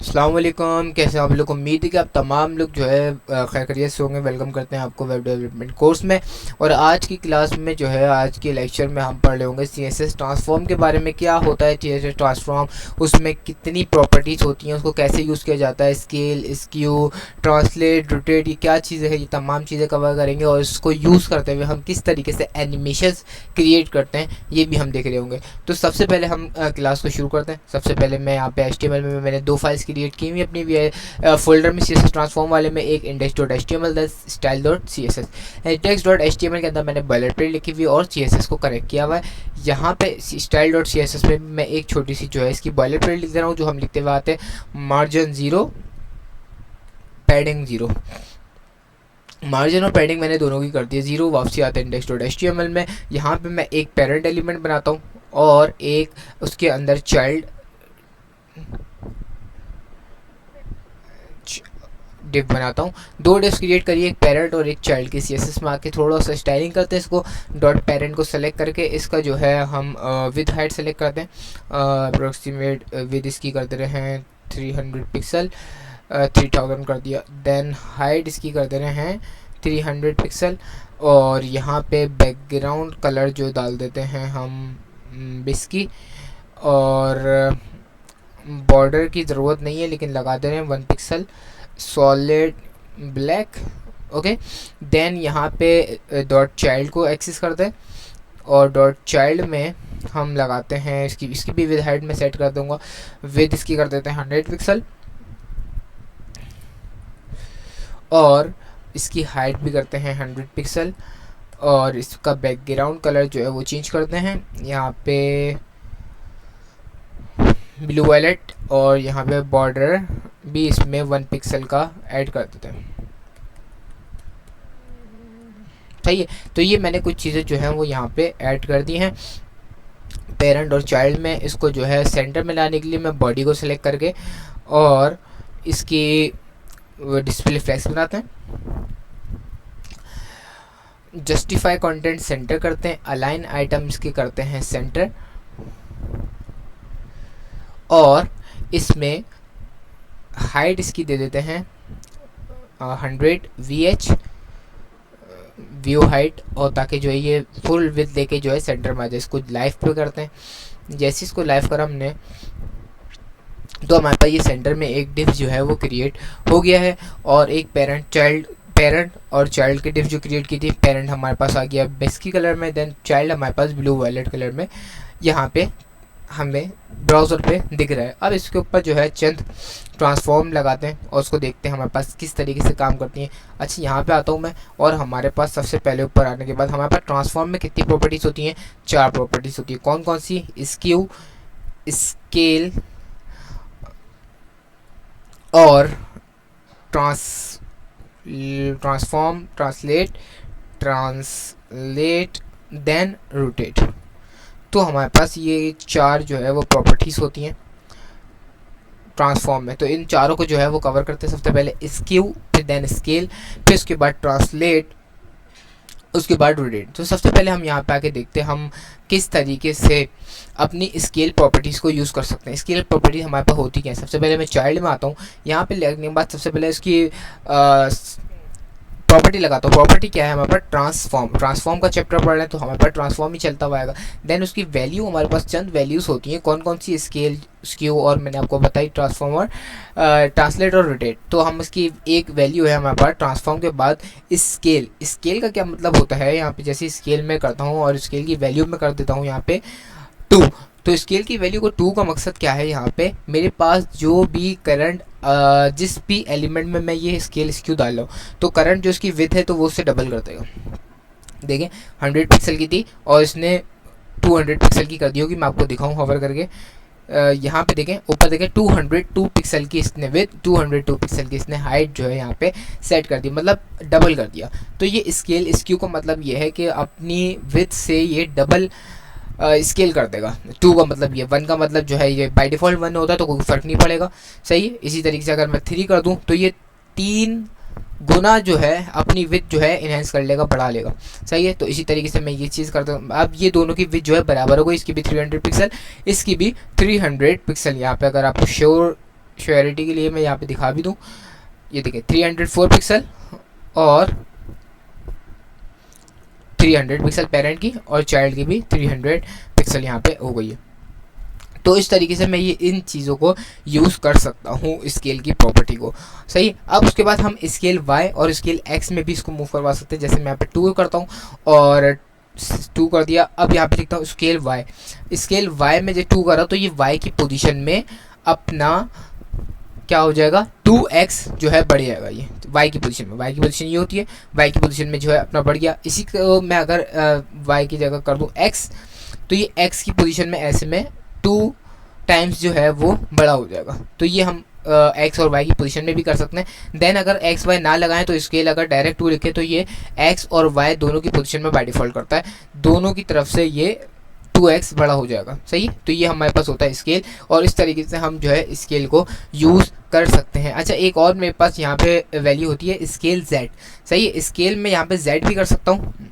अस्सलाम वालेकुम। कैसे आप लोग? उम्मीद है कि आप तमाम लोग जो है खैर खैरियत से होंगे। वेलकम करते हैं आपको वेब डेवलपमेंट कोर्स में। और आज की क्लास में जो है आज के लेक्चर में हम पढ़ रहे होंगे CSS ट्रांसफॉर्म के बारे में। क्या होता है CSS ट्रांसफॉर्म, उसमें कितनी प्रॉपर्टीज़ होती हैं, उसको कैसे यूज़ किया जाता है, स्केल, स्क्यू, ट्रांसलेट, रोटेट, ये क्या चीज़ें हैं, ये तमाम चीज़ें कवर करेंगे। और इसको यूज़ करते हुए हम किस तरीके से एनिमेशंस क्रिएट करते हैं ये भी हम देख रहे होंगे। तो सबसे पहले हम क्लास को शुरू करते हैं। सबसे पहले मैं यहाँ पे HTML में मैंने दो फाइल्स क्रिएट की हुई अपनी फोल्डर में CSS ट्रांसफॉर्म वाले में, एक index.html style.css। index.html के अंदर मैंने boilerplate लिखी हुई और CSS को कनेक्ट किया हुआ है। यहाँ पे style.css में मैं एक छोटी सी जो है इसकी boilerplate लिख दे रहा हूँ, जो हम लिखते हुए आते हैं मार्जिन 0 पैडिंग 0। मार्जिन और पैडिंग मैंने दोनों की कर दी है 0। वापसी आता है index.html में। यहाँ पे मैं एक पेरेंट एलिमेंट बनाता हूँ और एक उसके अंदर चाइल्ड डिव बनाता हूँ। दो डिव्स क्रिएट करिए, एक पेरेंट और एक चाइल्ड की। CSS में आके थोड़ा सा स्टाइलिंग करते हैं इसको। डॉट पेरेंट को सेलेक्ट करके इसका जो है हम विद हाइट सेलेक्ट करते हैं। अप्रोक्सीमेट विद इसकी कर दे रहे हैं 300 पिक्सल, 3000 कर दिया। देन हाइट इसकी कर दे रहे हैं 300 पिक्सल। और यहाँ पे बैकग्राउंड कलर जो डाल देते हैं हम बिस्की। और बॉर्डर की ज़रूरत नहीं है लेकिन लगा दे रहे हैं 1 pixel, solid black. Okay, then यहाँ पे डॉट चाइल्ड को एक्सेस कर दें और डॉट चाइल्ड में हम लगाते हैं इसकी भी विद हाइट में सेट कर दूंगा। विद इसकी कर देते हैं 100 पिक्सल और इसकी हाइट भी करते हैं 100 पिक्सल। और इसका बैकग्राउंड कलर जो है वो चेंज करते हैं, यहाँ पे ब्लू वायलेट। और यहाँ पे बॉर्डर भी इसमें 1 पिक्सल का ऐड कर देते हैं। सही है, तो ये मैंने कुछ चीज़ें जो हैं वो यहाँ पे ऐड कर दी हैं पेरेंट और चाइल्ड में। इसको जो है सेंटर में लाने के लिए मैं बॉडी को सिलेक्ट करके और इसकी डिस्प्ले फ्लेक्स बनाते हैं। जस्टिफाई कंटेंट सेंटर करते हैं, अलाइन आइटम्स के करते हैं सेंटर। और इसमें हाइट इसकी दे देते हैं 100 VH व्यू हाइट, और ताकि जो है ये फुल विड्थ लेके जो है सेंटर में आ जाए। इसको लाइव पे करते हैं। जैसे इसको लाइव करा हमने तो हमारे पास ये सेंटर में एक डिव जो है वो क्रिएट हो गया है। और एक पेरेंट और चाइल्ड की डिव जो क्रिएट की थी, पेरेंट हमारे पास आ गया बेस्की कलर में, देन चाइल्ड हमारे पास ब्लू वायलेट कलर में यहाँ पे हमें ब्राउज़र पे दिख रहा है। अब इसके ऊपर जो है चंद ट्रांसफॉर्म लगाते हैं और उसको देखते हैं हमारे पास किस तरीके से काम करती हैं। अच्छा, यहाँ पे आता हूँ मैं और हमारे पास सबसे पहले ऊपर आने के बाद हमारे पास ट्रांसफॉर्म में कितनी प्रॉपर्टीज़ होती हैं? 4 प्रॉपर्टीज़ होती है। कौन कौन सी? स्क्यू, स्केल और ट्रांसफॉर्म, ट्रांसलेट देन रोटेट। तो हमारे पास ये 4 जो है वो प्रॉपर्टीज़ होती हैं ट्रांसफॉर्म में। तो इन चारों को जो है वो कवर करते हैं। सबसे पहले स्क्यू, फिर देन स्केल, फिर उसके बाद ट्रांसलेट, उसके बाद रोटेट। तो सबसे पहले हम यहाँ पे आके देखते हैं हम किस तरीके से अपनी स्केल प्रॉपर्टीज़ को यूज़ कर सकते हैं। स्केल प्रॉपर्टीज हमारे पास होती क्या है? सबसे पहले मैं चाइल्ड में आता हूँ। यहाँ पे लगने के बाद सबसे पहले इसकी प्रॉपर्टी लगाता हूँ। प्रॉपर्टी क्या है हमारे पास? ट्रांसफॉर्म का चैप्टर पढ़ रहे हैं तो हमारे पास ट्रांसफॉर्म ही चलता हुआ आएगा। देन उसकी वैल्यू, हमारे पास चंद वैल्यूज़ होती हैं। कौन कौन सी? स्केल, स्क्यू और मैंने आपको बताई ट्रांसफॉर्म और ट्रांसलेट और रोटेट। तो हम इसकी एक वैल्यू है हमारे पास ट्रांसफॉर्म के बाद स्केल। स्केल का क्या मतलब होता है? यहाँ पे जैसे स्केल में करता हूँ और स्केल की वैल्यू में कर देता हूँ यहाँ पे 2। तो स्केल की वैल्यू को 2 का मकसद क्या है? यहाँ पे मेरे पास जो भी करंट जिस भी एलिमेंट में मैं ये स्केल स्क्यू डाल रहा हूँ तो करंट जो इसकी विड्थ है तो वो उससे डबल कर देगा। देखें 100 पिक्सल की थी और इसने 200 पिक्सल की कर दी होगी। मैं आपको दिखाऊँ होवर करके। यहाँ पे देखें, ऊपर देखें 202 पिक्सल की इसने विड्थ, 202 पिक्सल की इसने हाइट जो है यहाँ पे सेट कर दी, मतलब डबल कर दिया। तो ये स्केल स्क्यू का मतलब ये है कि अपनी विड्थ से ये डबल स्केल कर देगा। 2 का मतलब ये, 1 का मतलब जो है ये बाय डिफ़ॉल्ट 1 होता है तो कोई फ़र्क नहीं पड़ेगा। सही है। इसी तरीके से अगर मैं 3 कर दूं तो ये 3 गुना जो है अपनी विड्थ जो है इनहेंस कर लेगा, बढ़ा लेगा। सही है। तो इसी तरीके से मैं ये चीज़ करता हूँ। अब ये दोनों की विड्थ जो है बराबर हो गई, इसकी भी 300 पिक्सल, इसकी भी 300 पिक्सल। यहाँ पे अगर आपको श्योर श्योरिटी के लिए मैं यहाँ पे दिखा भी दूँ, ये देखिए 304 पिक्सल और 300 पिक्सल पेरेंट की, और चाइल्ड की भी 300 पिक्सल यहाँ पे हो गई है। तो इस तरीके से मैं ये इन चीज़ों को यूज़ कर सकता हूँ स्केल की प्रॉपर्टी को। सही, अब उसके बाद हम स्केल y और स्केल x में भी इसको मूव करवा सकते हैं। जैसे मैं यहाँ पे 2 करता हूँ और 2 कर दिया। अब यहाँ पे लिखता हूँ स्केल y। स्केल y में जो 2 करा तो ये y की पोजीशन में अपना क्या हो जाएगा, 2x जो है बढ़ जाएगा। ये y की पोजीशन में, y की पोजीशन ये होती है, y की पोजीशन में जो है अपना बढ़ गया। इसी को मैं अगर y की जगह कर दूँ x, तो ये x की पोजीशन में ऐसे में 2 टाइम्स जो है वो बड़ा हो जाएगा। तो ये हम x और y की पोजीशन में भी कर सकते हैं। देन अगर x y ना लगाएं तो स्केल अगर डायरेक्ट 2 लिखे तो ये x और y दोनों की पोजीशन में बाय डिफ़ॉल्ट करता है, दोनों की तरफ से ये 2x बड़ा हो जाएगा। सही, तो ये हमारे पास होता है स्केल, और इस तरीके से हम जो है स्केल को यूज़ कर सकते हैं। अच्छा, एक और मेरे पास यहाँ पे वैल्यू होती है स्केल z। सही है, स्केल में यहाँ पे z भी कर सकता हूँ।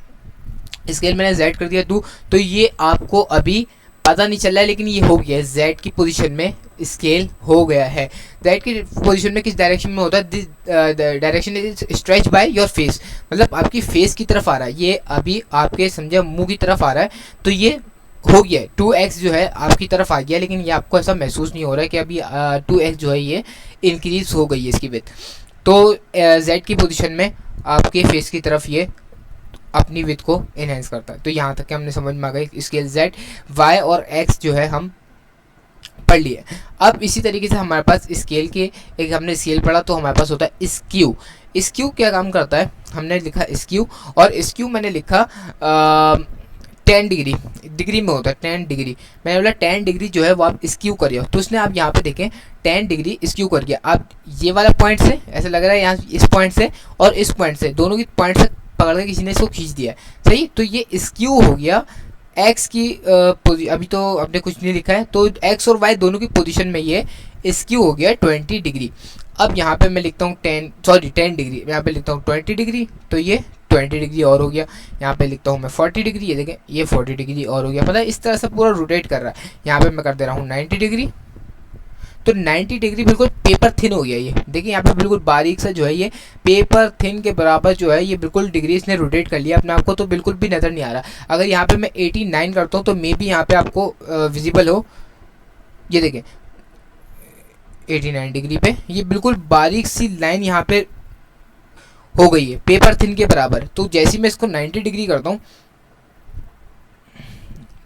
स्केल मैंने z कर दिया 2, तो ये आपको अभी पता नहीं चल रहा है लेकिन ये हो गया है, z की पोजीशन में स्केल हो गया है। z की पोजीशन में किस डायरेक्शन में होता है, this direction is stretch by your face, मतलब आपकी फेस की तरफ आ रहा है। ये अभी आपके समझे मुंह की तरफ आ रहा है, तो ये हो गया है 2x जो है आपकी तरफ आ गया, लेकिन ये आपको ऐसा महसूस नहीं हो रहा है कि अभी 2x जो है ये इंक्रीज हो गई है इसकी विड्थ। तो z की पोजीशन में आपके फेस की तरफ ये अपनी विड्थ को इनहेंस करता है। तो यहाँ तक के हमने समझ में आ गई स्केल z, y और x जो है हम पढ़ लिए। अब इसी तरीके से हमारे पास स्केल के एक हमने स्केल पढ़ा, तो हमारे पास होता है स्क्यू। स्क्यू क्या काम करता है, हमने लिखा स्क्यू, और स्क्यू मैंने लिखा 10 डिग्री में होता है। 10 डिग्री मैंने बोला 10 डिग्री जो है वो आप स्क्यू करिए, तो उसने आप यहाँ पे देखें 10 डिग्री स्क्यू कर दिया। आप ये वाला पॉइंट से ऐसा लग रहा है, यहाँ इस पॉइंट से और इस पॉइंट से, दोनों की पॉइंट से पकड़ के किसी ने इसको खींच दिया है। सही, तो ये स्क्यू हो गया x की अभी तो आपने कुछ नहीं लिखा है, तो x और y दोनों की पोजीशन में ये स्क्यू हो गया 20 डिग्री। अब यहाँ पे मैं लिखता हूँ 10 डिग्री, यहाँ पे लिखता हूँ 20 डिग्री, तो ये 20 डिग्री और हो गया। यहाँ पे लिखता हूँ मैं 40 डिग्री, ये देखें ये 40 डिग्री और हो गया। पता है इस तरह से पूरा रोटेट कर रहा है। यहाँ पे मैं कर दे रहा हूँ 90 डिग्री, तो 90 डिग्री बिल्कुल पेपर थिन हो गया। ये देखिए यहाँ पे बिल्कुल बारीक सा जो है ये पेपर थिन के बराबर जो है ये बिल्कुल डिग्री इसने रोटेट कर लिया अपने आप को, तो बिल्कुल भी नज़र नहीं आ रहा। अगर यहाँ पे मैं 89 करता हूँ तो मे बी यहाँ पे आपको विजिबल हो, ये देखें 89 डिग्री पे ये बिल्कुल बारीक सी लाइन यहाँ पे हो गई है पेपर थिन के बराबर। तो जैसे मैं इसको 90 डिग्री करता हूँ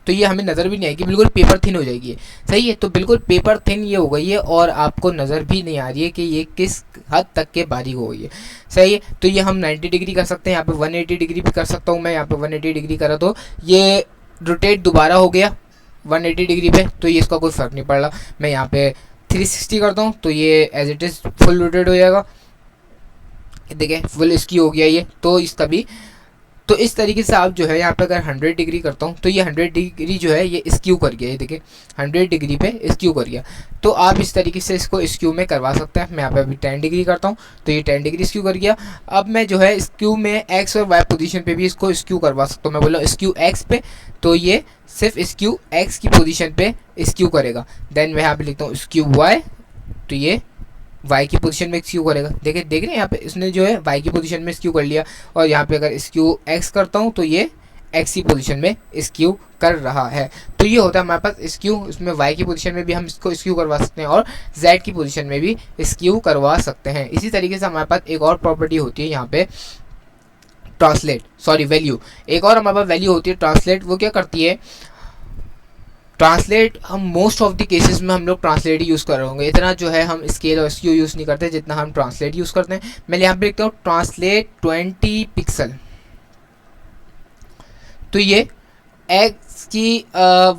तो ये हमें नज़र भी नहीं आएगी, बिल्कुल पेपर थिन हो जाएगी। सही है, तो बिल्कुल पेपर थिन ये हो गई है और आपको नज़र भी नहीं आ रही है कि ये किस हद तक के बारीक हो गई है। सही है, तो ये हम 90 डिग्री कर सकते हैं। यहाँ पे 180 डिग्री भी कर सकता हूँ मैं। यहाँ पे 180 डिग्री करा तो ये रोटेट दोबारा हो गया 180 डिग्री पे, तो ये इसका कोई फ़र्क नहीं पड़ रहा। मैं यहाँ पे 360 करता हूँ तो ये as it is full rotate हो जाएगा। देखिए फुल इसकी हो गया ये, तो इसका भी। तो इस तरीके से आप जो है यहाँ पे अगर 100 डिग्री करता हूँ तो ये 100 डिग्री जो है ये स्क्यू कर गया। ये देखिए 100 डिग्री पे स्क्यू कर गया। तो आप इस तरीके से इसको स्क्यू में करवा सकते हैं। मैं यहाँ पे अभी 10 डिग्री करता हूँ तो ये 10 डिग्री स्क्यू कर गया। अब मैं जो है स्क्यू में एक्स और वाई पोजीशन पे भी इसको स्क्यू करवा सकता हूँ। मैं बोला स्क्यू एक्स पे, तो ये सिर्फ स्क्यू एक्स की पोजीशन पे स्क्यू करेगा। देन मैं यहाँ पे लिखता हूँ स्क्यू वाई, तो ये y की पोजीशन में स्क्यू करेगा। देख रहे हैं यहाँ पे इसने जो है y की पोजीशन में स्क्यू कर लिया। और यहाँ पे अगर स्क्यू x करता हूँ तो ये x की पोजीशन में स्क्यू कर रहा है। तो ये होता है हमारे पास स्क्यू। इसमें y की पोजीशन में भी हम इसको स्क्यू करवा सकते हैं और z की पोजीशन में भी स्क्यू करवा सकते हैं। इसी तरीके से हमारे पास एक और प्रॉपर्टी होती है यहाँ पे वैल्यू। एक और हमारे पास वैल्यू होती है ट्रांसलेट। वो क्या करती है, ट्रांसलेट हम मोस्ट ऑफ द केसेस में हम लोग ट्रांसलेट ही यूज़ कर रहे होंगे। इतना जो है हम स्केल और स्क्यू यूज़ नहीं करते जितना हम ट्रांसलेट यूज़ करते हैं। मैं यहाँ पे लिखता हूँ ट्रांसलेट 20 पिक्सल। तो ये एक्स की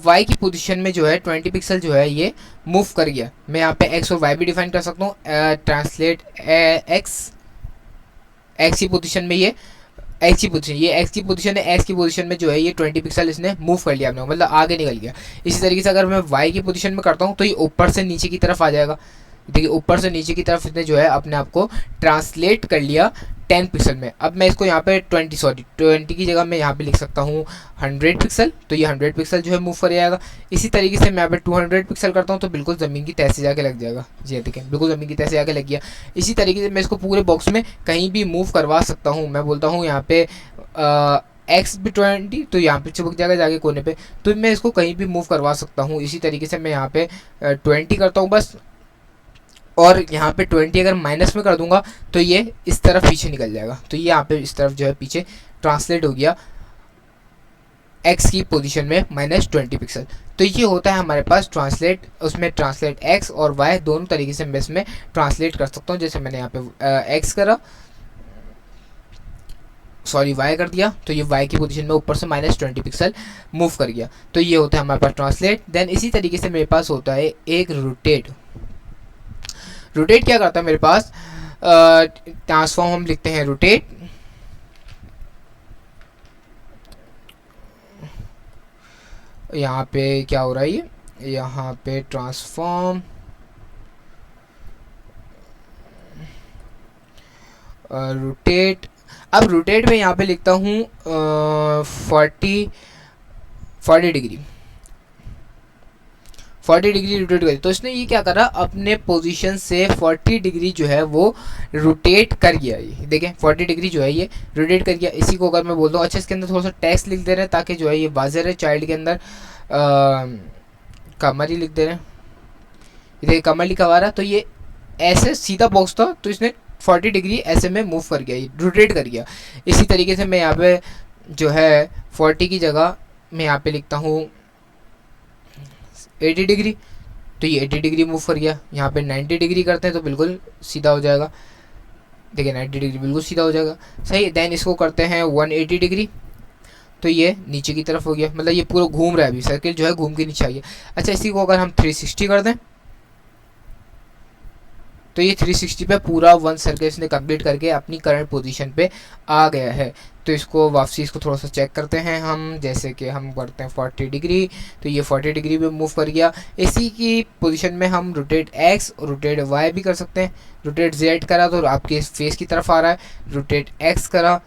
वाई की पोजीशन में जो है 20 पिक्सल जो है ये मूव कर गया। मैं यहाँ पे एक्स और वाई भी डिफाइन कर सकता हूँ। ट्रांसलेट एक्स की पोजीशन में ये एक्स की पोजीशन, ये एक्स की पोजीशन है, एक्स की पोजीशन में जो है ये 20 पिक्सल इसने मूव कर लिया अपने, मतलब आगे निकल गया। इसी तरीके से अगर मैं वाई की पोजीशन में करता हूँ तो ये ऊपर से नीचे की तरफ आ जाएगा। देखिए ऊपर से नीचे की तरफ इसने जो है अपने आप को ट्रांसलेट कर लिया 10 पिक्सल में। अब मैं इसको यहाँ पे 20 की जगह मैं यहाँ पे लिख सकता हूँ 100 पिक्सल, तो ये 100 पिक्सल जो है मूव कर जाएगा। इसी तरीके से मैं यहाँ पे 200 पिक्सल करता हूँ तो बिल्कुल ज़मीन की तह से जाके लग जाएगा। जी देखें, बिल्कुल ज़मीन की तह से जाके लग गया। इसी तरीके से मैं इसको पूरे बॉक्स में कहीं भी मूव करवा सकता हूँ। मैं बोलता हूँ यहाँ पे एक्स भी 20, तो यहाँ पे चिपक जाएगा जाके कोने पे, तो मैं इसको कहीं भी मूव करवा सकता हूँ। इसी तरीके से मैं यहाँ पे 20 करता हूँ बस, और यहाँ पे 20 अगर माइनस में कर दूंगा तो ये इस तरफ पीछे निकल जाएगा। तो ये यहाँ पे इस तरफ जो है पीछे ट्रांसलेट हो गया x की पोजीशन में -20 पिक्सल। तो ये होता है हमारे पास ट्रांसलेट, उसमें ट्रांसलेट x और y दोनों तरीके से मैं इसमें ट्रांसलेट कर सकता हूँ। जैसे मैंने यहाँ पे x करा, सॉरी y कर दिया, तो ये y की पोजीशन में ऊपर से -20 पिक्सल मूव कर गया। तो ये होता है हमारे पास ट्रांसलेट। देन इसी तरीके से मेरे पास होता है एक रोटेट। रोटेट क्या करता है मेरे पास, ट्रांसफॉर्म हम लिखते हैं रोटेट, यहाँ पे क्या हो रहा है, ये यहाँ पे ट्रांसफॉर्म रोटेट। अब रोटेट में यहाँ पे लिखता हूँ 40 डिग्री, 40 डिग्री रोटेट करी। तो इसने ये क्या करा, अपने पोजीशन से 40 डिग्री जो है वो रोटेट कर गया। ये देखें 40 डिग्री जो है ये रोटेट कर गया। इसी को अगर मैं बोलता हूँ, अच्छा इसके अंदर थोड़ा सा टेक्स्ट लिख दे रहे हैं ताकि जो है ये वाज़ेह रहे। चाइल्ड के अंदर कमर ही लिख दे रहे हैं, ये देखिए कमर लिखा हुआ रहा। तो ये ऐसे सीधा बॉक्स था, तो इसने 40 डिग्री ऐसे में मूव कर गया, ये रोटेट कर गया। इसी तरीके से मैं यहाँ पे जो है 40 की जगह मैं यहाँ पे लिखता हूँ 80 डिग्री, तो ये 80 डिग्री मूव कर गया। यहाँ पे 90 डिग्री करते हैं तो बिल्कुल सीधा हो जाएगा। देखिए 90 डिग्री बिल्कुल सीधा हो जाएगा, सही। देन इसको करते हैं 180 डिग्री, तो ये नीचे की तरफ हो गया, मतलब ये पूरा घूम रहा है, अभी सर्किल जो है घूम के नीचे आ गया। अच्छा इसी को अगर हम 360 कर दें तो ये 360 पे पूरा 1 सर्किल इसने कंप्लीट करके अपनी करंट पोजीशन पे आ गया है। तो इसको वापसी इसको थोड़ा सा चेक करते हैं हम, जैसे कि हम करते हैं 40 डिग्री, तो ये 40 डिग्री पे मूव कर गया। इसी की पोजीशन में हम रोटेट x और रोटेट y भी कर सकते हैं। रोटेट z करा तो आपके फेस की तरफ आ रहा है, रोटेट x करा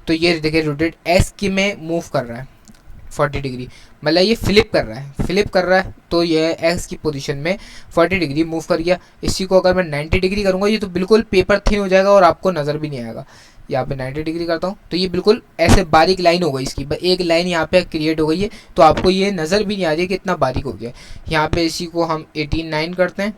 तो ये देखिए रोटेट x की में मूव कर रहा है 40 डिग्री, मतलब ये फ्लिप कर रहा है, फ्लिप कर रहा है। तो ये x की पोजीशन में 40 डिग्री मूव कर गया। इसी को अगर मैं 90 डिग्री करूँगा ये तो बिल्कुल पेपर थिन हो जाएगा और आपको नज़र भी नहीं आएगा। यहाँ पे 90 डिग्री करता हूँ तो ये बिल्कुल ऐसे बारीक लाइन हो गई, इसकी एक लाइन यहाँ पे क्रिएट हो गई है, तो आपको ये नज़र भी नहीं आ रही है कि इतना बारीक हो गया। यहाँ पे इसी को हम 89 करते हैं,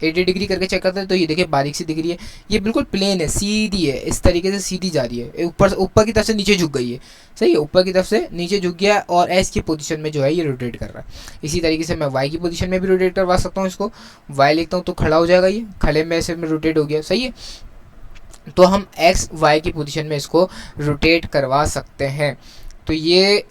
80 डिग्री करके चेक करते हैं तो ये देखिए बारीक सी दिख रही है, ये बिल्कुल प्लेन है, सीधी है, इस तरीके से सीधी जा रही है, ऊपर की तरफ से नीचे झुक गई है, सही है, ऊपर की तरफ से नीचे झुक गया और एस की पोजीशन में जो है ये रोटेट कर रहा है। इसी तरीके से मैं वाई की पोजीशन में भी रोटेट करवा सकता हूँ, इसको वाई लिखता हूँ तो खड़ा हो जाएगा, ये खड़े में ऐसे में रोटेट हो गया, सही है। तो हम एक्स वाई की पोजीशन में इसको रोटेट करवा सकते हैं। तो ये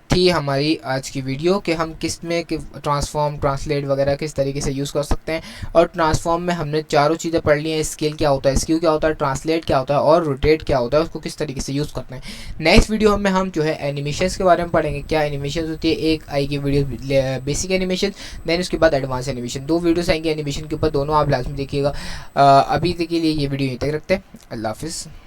थी हमारी आज की वीडियो कि हम किस में ट्रांसफॉर्म, ट्रांसलेट वगैरह किस तरीके से यूज़ कर सकते हैं। और ट्रांसफॉर्म में हमने चारों चीज़ें पढ़ ली हैं, स्केल क्या होता है, स्क्यू क्या होता है, ट्रांसलेट क्या होता है और रोटेट क्या होता है, उसको किस तरीके से यूज़ करते हैं। नेक्स्ट वीडियो में हम जो है एनिमेशंस के बारे में पढ़ेंगे, क्या एनिमेशन होती है, एक आएगी वीडियो बेसिक एनिमेशन, देन उसके बाद एडवांस एनिमेशन, 2 वीडियोस आएंगे एनिमेशन के ऊपर, दोनों आप लास्ट में देखिएगा। अभी के लिए ये वीडियो यहीं तक रखते हैं, अल्लाह हाफिज़।